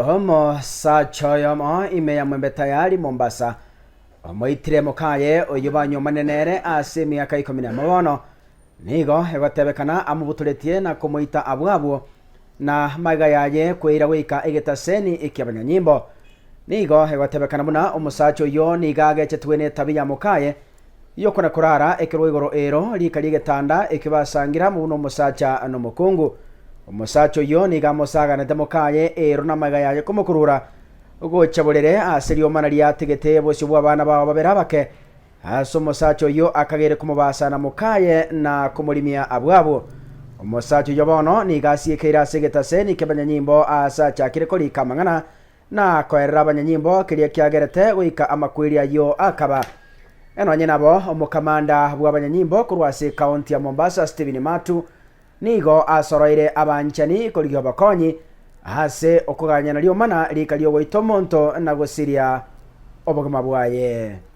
Omo sa choyomo ime ya mwembe tayari Mombasa. Omo itire mukaye oyubanyo manenere ase miaka 10 nigo egatebekana amubuturetie na kumuita abwabo na maiga yaye kwira wika egetaseni ikiabanyanyimbo. Nigo egatebekana buna omusacho yo nigage chetwene tabiya mukaye yokona kurara ekiro igoro ero likali getanda ekibasangira muno musacha no mukungu. Omusacho yo niga mosaga na demokaye ero na maiga yaye kumukurura ugochaburere aserio mana lyategete bose bw'abana babo babera bake aso omusacho yo akagere kumubasa na mukaye na kumulimia abwabo. Omusacho yo bono niga asiekera segetaseni kebanyanyimbo asacha kirekoli kamangana na koerera abanyanyimbo kiria kiagerete goika amakwiria yo akaba eno nyenabo omukamanda bw'abanyanyimbo kurwase county ya Mombasa Stephen Matu nigo asoroire abanchani koligyo bakonyi ase okuganya na liomana likalio goito monto na gosiria obogama bwaye.